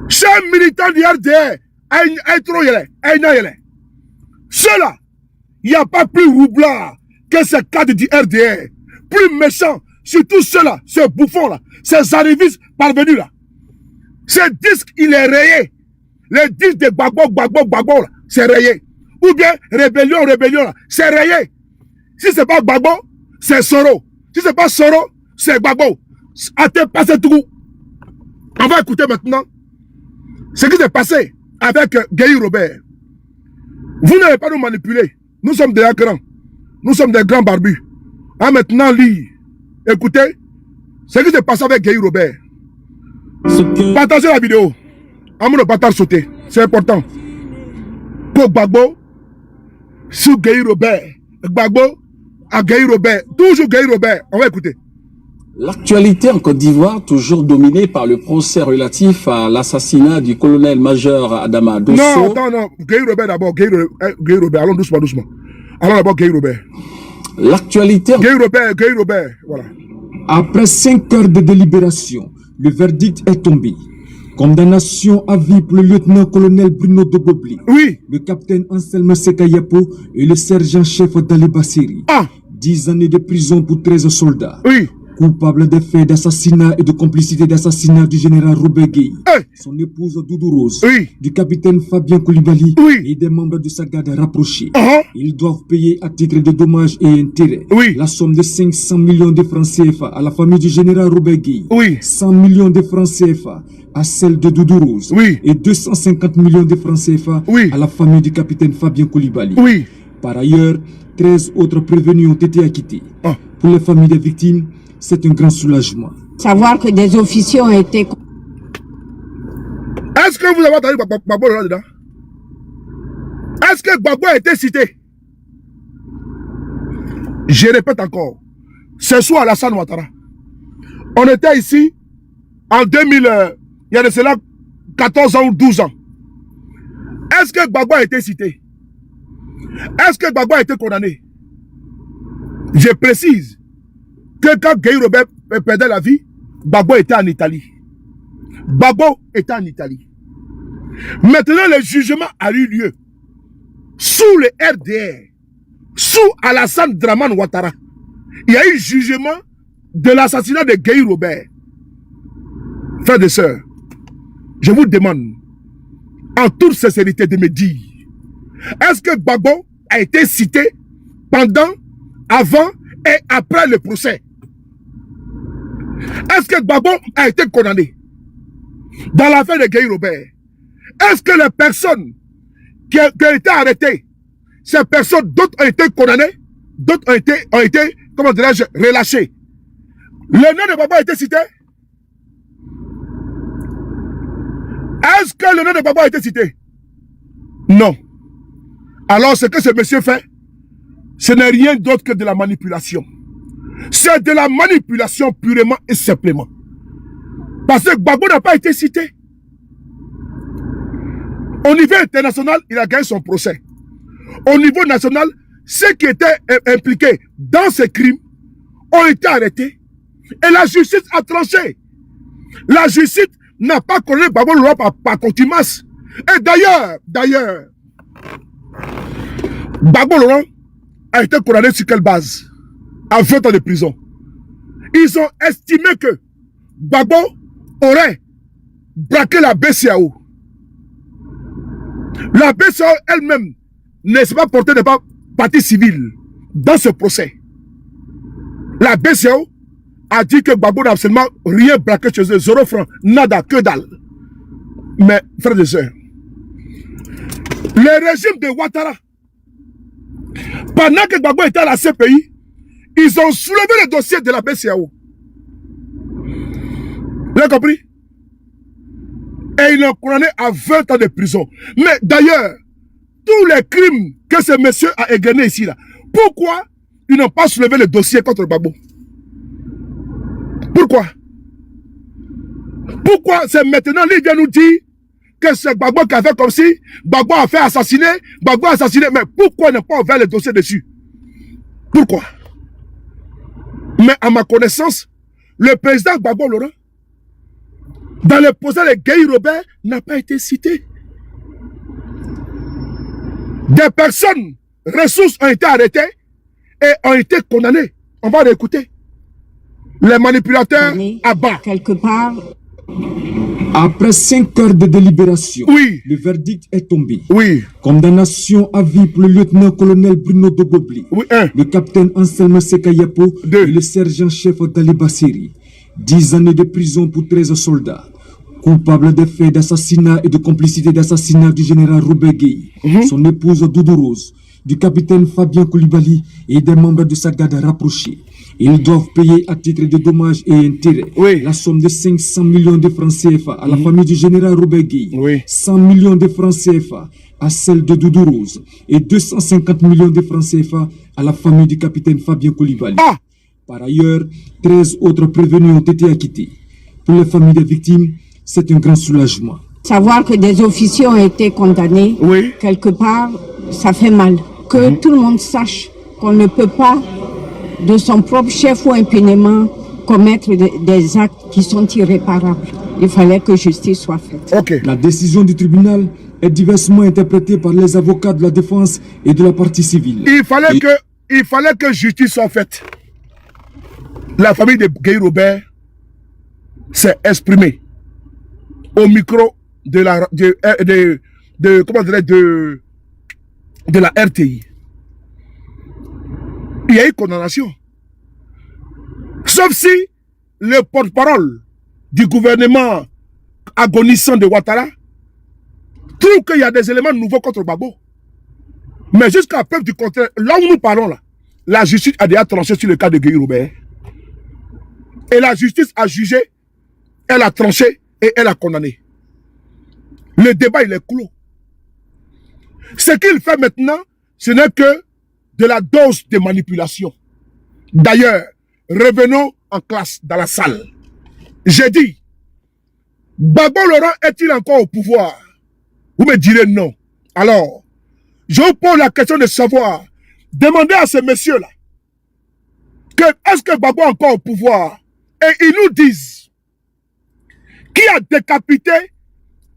Chers militants du RDR, ceux-là, il n'y a pas plus roublard que ces cadres du RDR. Plus méchants, surtout ceux-là, ces bouffons-là, ces arrivistes parvenus là. Ce disque, il est rayé. Le disque de Gbagbo, là, c'est rayé. Ou bien, rébellion, là, c'est rayé. Si c'est pas Gbagbo, c'est Soro. Si c'est pas Soro, c'est Gbagbo. À te passer tout. On va écouter maintenant ce qui s'est passé avec Gueye Robert. Vous n'allez pas nous manipuler. Nous sommes des grands. Nous sommes des grands barbus. Ah, maintenant, lire. Écoutez, ce qui s'est passé avec Gueye Robert. Partagez la vidéo. Amour ne pas sauter. C'est important. Pour Gbagbo, sur Gueye Robert. Gbagbo à Gueye Robert. Toujours Gueye Robert. On va écouter. L'actualité en Côte d'Ivoire, toujours dominée par le procès relatif à l'assassinat du colonel-major Adama Dosso. Non, attends, non. Gueye Robert d'abord. Gueye Robert. Allons doucement, doucement. Allons d'abord Gueye Robert. L'actualité... Gueye Robert, voilà. Après 5 heures de délibération, le verdict est tombé. Condamnation à vie pour le lieutenant-colonel Bruno Dogobli, oui, le capitaine Anselme Sekayapo et le sergent-chef Dali Bassiri. 10 années de prison pour 13 soldats. Oui. Coupable des faits d'assassinat et de complicité d'assassinat du général Robert Gueye, son épouse Doudou Rose, du capitaine Fabien Koulibaly et des membres de sa garde rapprochée. Ils doivent payer à titre de dommages et intérêts la somme de 500 millions de francs CFA à la famille du général Robert Gueye, 100 millions de francs CFA à celle de Doudou Rose et 250 millions de francs CFA à la famille du capitaine Fabien Koulibaly. Par ailleurs, 13 autres prévenus ont été acquittés. Pour les familles des victimes, c'est un grand soulagement. Savoir que des officiers ont été... Est-ce que vous avez entendu Gbagbo là-dedans? Est-ce que Gbagbo a été cité? Je répète encore. Ce soir, Alassane Ouattara. On était ici en 2000, il y a de cela 14 ans ou 12 ans. Est-ce que Gbagbo a été cité? Est-ce que Gbagbo a été condamné? Je précise que quand Gueye Robert perdait la vie, Gbagbo était en Italie. Gbagbo était en Italie. Maintenant, le jugement a eu lieu sous le RDR, sous Alassane Dramane Ouattara. Il y a eu jugement de l'assassinat de Gueye Robert. Frères et sœurs, je vous demande, en toute sincérité, de me dire, est-ce que Gbagbo a été cité pendant, avant et après le procès? Est-ce que Gbagbo a été condamné dans l'affaire de Gueye Robert? Est-ce que les personnes qui ont été arrêtées, ces personnes, d'autres ont été condamnées, d'autres ont été, comment dirais-je, relâchées? Le nom de Gbagbo a été cité? Est-ce que le nom de Gbagbo a été cité? Non. Alors ce que ce monsieur fait, ce n'est rien d'autre que de la manipulation. C'est de la manipulation purement et simplement. Parce que Gbagbo n'a pas été cité. Au niveau international, il a gagné son procès. Au niveau national, ceux qui étaient impliqués dans ces crimes ont été arrêtés. Et la justice a tranché. La justice n'a pas condamné Gbagbo par contumace. Et d'ailleurs, Gbagbo Laurent a été condamné sur quelle base? À 20 ans de prison. Ils ont estimé que Gbagbo aurait braqué la BCAO. La BCAO elle-même ne s'est pas portée de partie civile dans ce procès. La BCAO a dit que Gbagbo n'a absolument rien braqué chez eux, 0 francs, nada, que dalle. Mais, frères et sœurs, le régime de Ouattara, pendant que Gbagbo était à la CPI, ils ont soulevé le dossier de la BCAO. Vous avez compris? Et ils l'ont condamné à 20 ans de prison. Mais d'ailleurs, tous les crimes que ce monsieur a égrenés ici, là, pourquoi ils n'ont pas soulevé le dossier contre Gbagbo? Pourquoi? Pourquoi c'est maintenant, lui vient nous dire que c'est Gbagbo qui a fait comme si, Gbagbo a fait assassiner, Gbagbo a assassiné, mais pourquoi ne pas ouvert le dossier dessus? Pourquoi? Mais à ma connaissance, le président Gbagbo Laurent, dans le procès de Gueye Robert, n'a pas été cité. Des personnes, ressources ont été arrêtées et ont été condamnées. On va l'écouter. Les manipulateurs à bas. Quelque part. Après 5 heures de délibération, le verdict est tombé. Condamnation à vie pour le lieutenant-colonel Bruno Dogobli, le capitaine Anselme Sekayapo et le sergent-chef Dali Bassiri. 10 années de prison pour 13 soldats. Coupable des faits d'assassinat et de complicité d'assassinat du général Roubegué, son épouse Doudou Rose, du capitaine Fabien Koulibaly et des membres de sa garde rapprochée. Ils doivent payer à titre de dommages et intérêts la somme de 500 millions de francs CFA à la famille du général Roubegué, 100 millions de francs CFA à celle de Doudou Rose et 250 millions de francs CFA à la famille du capitaine Fabien Koulibaly. Par ailleurs, 13 autres prévenus ont été acquittés. Pour les familles des victimes, c'est un grand soulagement. Savoir que des officiers ont été condamnés, quelque part, ça fait mal. Que tout le monde sache qu'on ne peut pas, de son propre chef ou impunément, commettre des actes qui sont irréparables. Il fallait que justice soit faite. La décision du tribunal est diversement interprétée par les avocats de la défense et de la partie civile. Il fallait que justice soit faite. La famille de Guy Robert s'est exprimée au micro de la RTI. Il y a eu condamnation. Sauf si le porte-parole du gouvernement agonissant de Ouattara trouve qu'il y a des éléments nouveaux contre Gbagbo. Mais jusqu'à preuve du contraire, là où nous parlons là, la justice a déjà tranché sur le cas de Guy Robert. Et la justice a jugé, elle a tranché et elle a condamné. Le débat, il est clos. Ce qu'il fait maintenant, ce n'est que de la dose de manipulation. D'ailleurs, revenons en classe, dans la salle. J'ai dit, Gbagbo Laurent est-il encore au pouvoir? Vous me direz non. Alors, je vous pose la question de savoir, demandez à ces messieurs-là, est-ce que Gbagbo est encore au pouvoir? Et ils nous disent, qui a décapité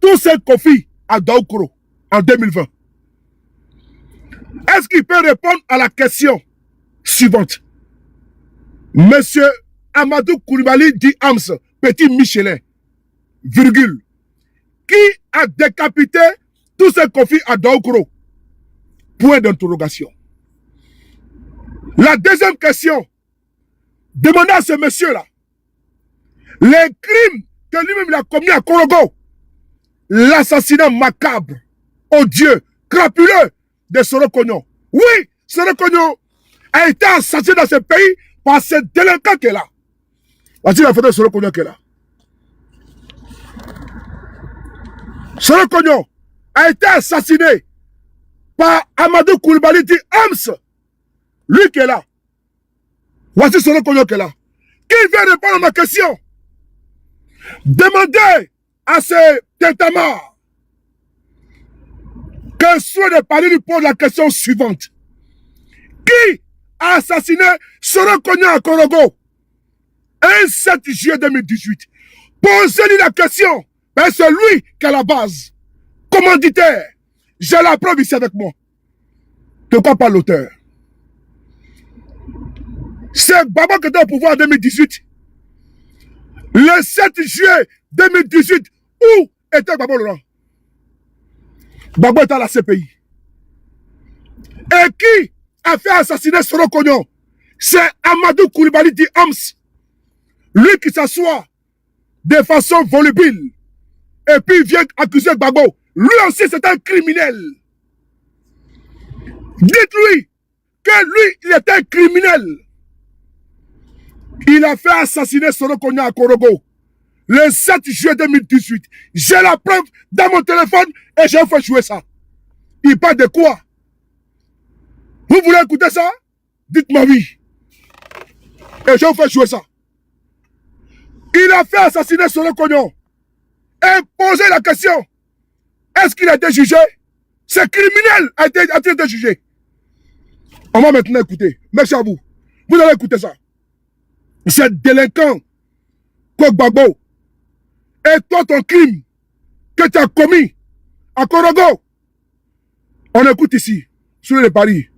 tous ces Kofi à Daoukro en 2020? Est-ce qu'il peut répondre à la question suivante? Monsieur Amadou Koulibaly dit Ams, petit Michelin, virgule. Qui a décapité tous ces Kofi à Daoukro? Point d'interrogation. La deuxième question, demandez à ce monsieur-là, les crimes que lui-même a commis à Korogo, l'assassinat macabre, odieux, crapuleux de Soro Kognon. Oui, Soro Kognon a été assassiné dans ce pays par ce délinquant qui est là. Voici la photo de Soro Kognon qui est là. Soro Kognon a été assassiné par Amadou Koulibaly dit Ams. Lui qui est là. Voici Soro Kognon qui est là. Qui vient répondre à ma question? Demandez à ces tintamards que soit de parler lui pose la question suivante. Qui a assassiné Soro Kognon à Korogo un 7 juillet 2018? Posez-lui la question. Ben c'est lui qui est à la base. Commanditaire. J'ai la preuve ici avec moi. De quoi parle l'auteur? C'est Gbagbo qui était au pouvoir en 2018. Le 7 juillet 2018, où était Gbagbo Laurent? Gbagbo était à la CPI. Et qui a fait assassiner Soro Kognon? C'est Amadou Koulibaly dit Ams. Lui qui s'assoit de façon volubile. Et puis vient accuser Gbagbo. Lui aussi c'est un criminel. Dites-lui que lui il est un criminel. Il a fait assassiner Soro Kognon à Korogo le 7 juillet 2018. J'ai la preuve dans mon téléphone et j'ai fait jouer ça. Il parle de quoi? Vous voulez écouter ça? Dites-moi oui. Et j'ai fait jouer ça. Il a fait assassiner Soro Kognon. Et posez la question. Est-ce qu'il a été jugé? Ce criminel a été jugé. On va maintenant écouter. Merci à vous. Vous allez écouter ça. C'est délinquant que Gbagbo. Et toi, ton crime que tu as commis à Korogo. On écoute ici, sur les paris.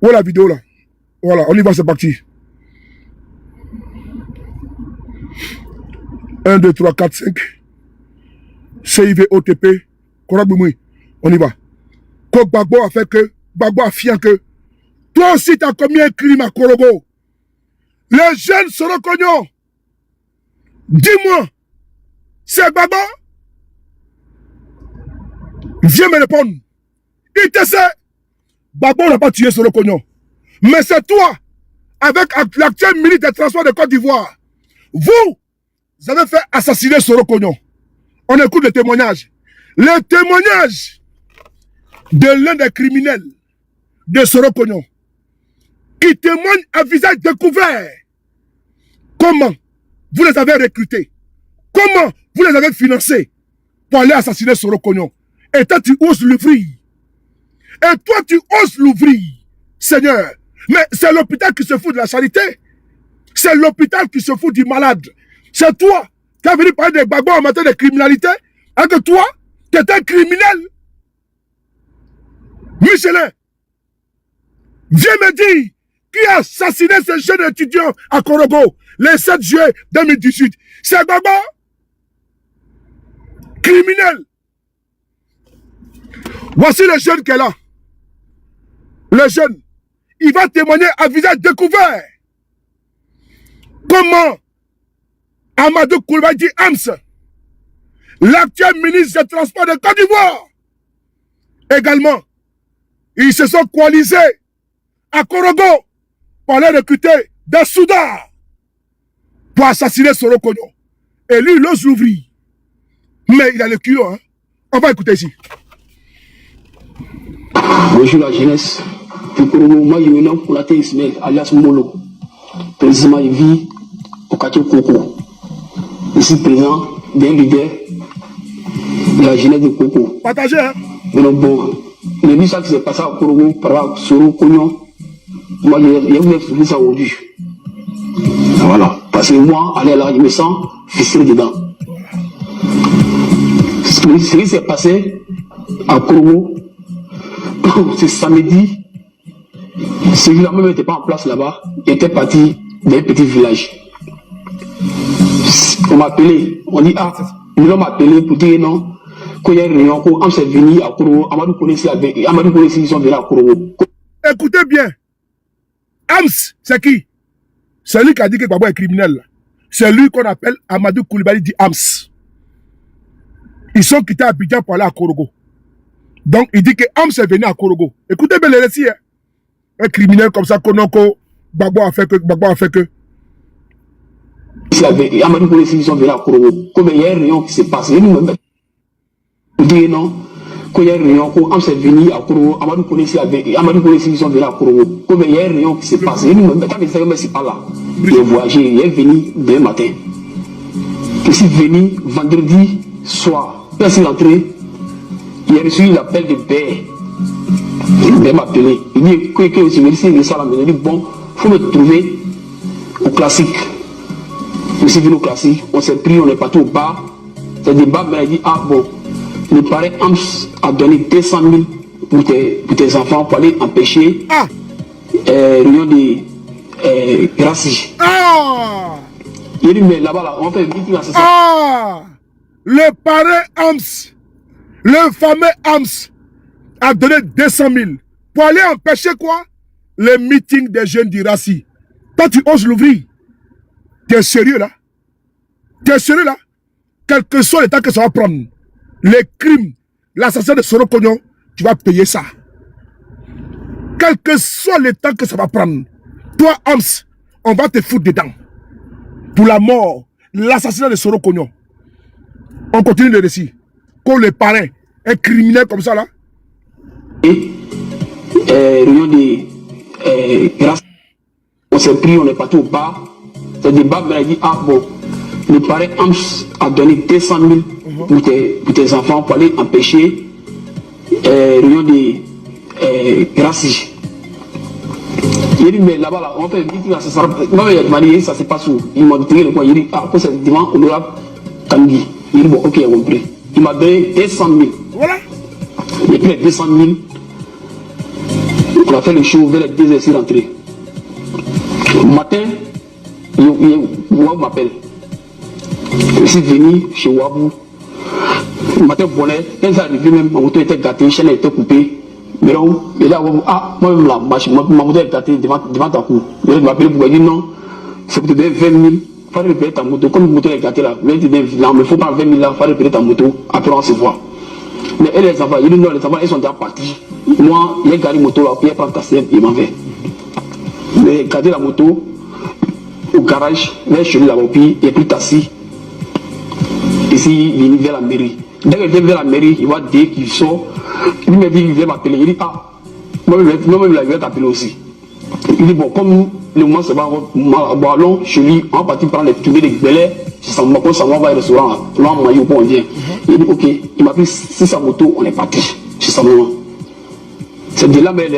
Où est la vidéo là? Voilà, on y va, c'est parti. 1, 2, 3, 4, 5. CIV, OTP. Koraboumoui. On y va. Quand Gbagbo a fait que, Gbagbo affirme que, toi aussi tu as commis un crime à Korogo. Le jeune Soro Kognon, dis-moi, C'est Gbagbo. Viens me répondre. Il te sait. Gbagbo n'a pas tué Soro Kognon. Mais c'est toi, avec l'actuel ministre des Transports de Côte d'Ivoire. Vous avez fait assassiner Soro Kognon. On écoute le témoignage. Le témoignage de l'un des criminels de Soro Kognon, qui témoigne à visage découvert comment vous les avez recrutés, comment vous les avez financés pour aller assassiner Soro Kognon. Et toi, tu oses l'ouvrir. Et toi, tu oses l'ouvrir, Seigneur. Mais c'est l'hôpital qui se fout de la charité. C'est l'hôpital qui se fout du malade. C'est toi qui as venu parler de Gbagbo en matière de criminalité. Et que toi, tu es un criminel. Michelin, viens me dire qui a assassiné ce jeune étudiant à Korogo le 7 juillet 2018. C'est Gbagbo. Criminel. Voici le jeune qui est là. Le jeune, il va témoigner à visage découvert. Comment Amadou Koulibaly Hams, l'actuel ministre des Transports de Côte d'Ivoire, également, ils se sont coalisés à Korogo pour aller recruter des Soudan pour assassiner Soro Kognon. Et lui, il ose l'ouvrir. Mais il a le culot, hein. On va écouter ici. Bonjour la jeunesse. Moi, je me nomme Koulaté Ismaël, alias Molo. Président, il vit au quartier Koko. Ici présent, des leaders de la jeunesse de Koko. Partagez, hein? Mais non, bon, le but, ça qui s'est passé à Korogo, par Soro Kognon, moi, je voulais faire ça aujourd'hui. Voilà. Parce que moi, aller là, je me sens ficelé dedans. Ce qui s'est passé à Korogo, c'est samedi. Ce jour-là même n'était pas en place là-bas. Il était parti d'un petit village. On m'a appelé. On dit, ah, nous l'ont appelé pour dire non. Quand il y a une réunion, quand Hams est venu à Korogo, Amadou connaissait, ils sont venus à Korogo. Écoutez bien. Hams, c'est qui? C'est lui qui a dit que Gbagbo est criminel. C'est lui qu'on appelle Amadou Koulibaly dit Hams. Ils sont quittés à Abidjan pour aller à Korogo. Donc, il dit que Hams est venu à Korogo. Écoutez bien le récit. Hein. Un criminel comme ça, Konoko, Gbagbo a fait que. Amadou Koulibaly, ils sont venus à Korogo. Comme il y a une réunion qui s'est passée, nous-mêmes, nous disons non. Quand il y a une réunion, quand Hams est venu à Korogo, Amadou Koulibaly, ils sont venus à Korogo. Comme il y a une réunion qui s'est passée, nous-mêmes, quand il c'est pas là. Il est voyagé, il est venu demain matin. Je suis venu vendredi soir. Quand je suis rentré, il a reçu l'appel de Bé. Il m'a appelé. Il dit que je me dis, il dit bon, il faut me trouver au classique. Je suis venu au classique, on s'est pris, on est parti au bar. C'est des bars, mais il dit, ah bon, le parrain Hams a donné 200 000 pour tes enfants pour aller empêcher réunion de Rassi. Il dit, mais là-bas, là, on fait vite là, c'est ça. Le parrain Hams, le fameux Hams, a donné 200 000 pour aller empêcher quoi? Le meeting des jeunes d'Irassi. Toi, tu oses l'ouvrir. Tu es sérieux là? Tu es sérieux là? Quel que soit le temps que ça va prendre, les crimes, l'assassinat de Soro Kognon, tu vas payer ça. Quel que soit le temps que ça va prendre, toi, Hams, on va te foutre dedans. Pour la mort, l'assassinat de Soro Kognon. On continue le récit. Quand le parrain est criminel comme ça là. Réunion de grâce. On s'est pris, on est parti au bar. C'est des bars, mais il dit, ah bon, le parrain Hams a donné 200 000 pour tes enfants pour aller empêcher réunion de Rassi. Il dit, mais là-bas, là, on fait vite là, ça se passe où? Il m'a dit, il dit, ah, c'est devant honorable Tanguy. Il dit, bon, ok, j'ai compris. Il m'a donné 200 000. Voilà. Il a pris les 200 000. On a fait le show vers les 2 heures, c'est rentré. Le matin, Wabou m'appelle. Je suis venu chez Wabou. Le matin, bonnet, quand j'arrive même, ma moto était gâtée, la chaîne était coupée. Mais là, Wabou, ah, moi-même là, ma moto est gâtée devant ta cour. Il m'a appelé pour dire non, c'est pour te donner 20 000 fallait réparer ta moto. Comme la moto est gâtée là, il ne faut pas 20 000 là, il faut réparer ta moto, après on se voit. Mais elle, les enfants, il dit non, les enfants, ils sont déjà partis. Moi, il y a garé moto là, puis il prend ta selle, il m'en fait. Mais garder la moto au garage, là, chez lui là-bas, puis il est plus taxi. Ici, il vient vers la mairie. Dès qu'il vient vers la mairie, il voit dès qu'il sort, il me dit, il vient m'appeler. Il dit, ah, moi-même, il va t'appeler aussi. Il dit, bon, comme le moment se va, allons chez lui, on va partir prendre les tournées des Bel-Air, on va au restaurant, là, on maillot, on vient. Il dit, ok, il m'a pris 600 motos, on est parti chez sa maman. C'est de là, mais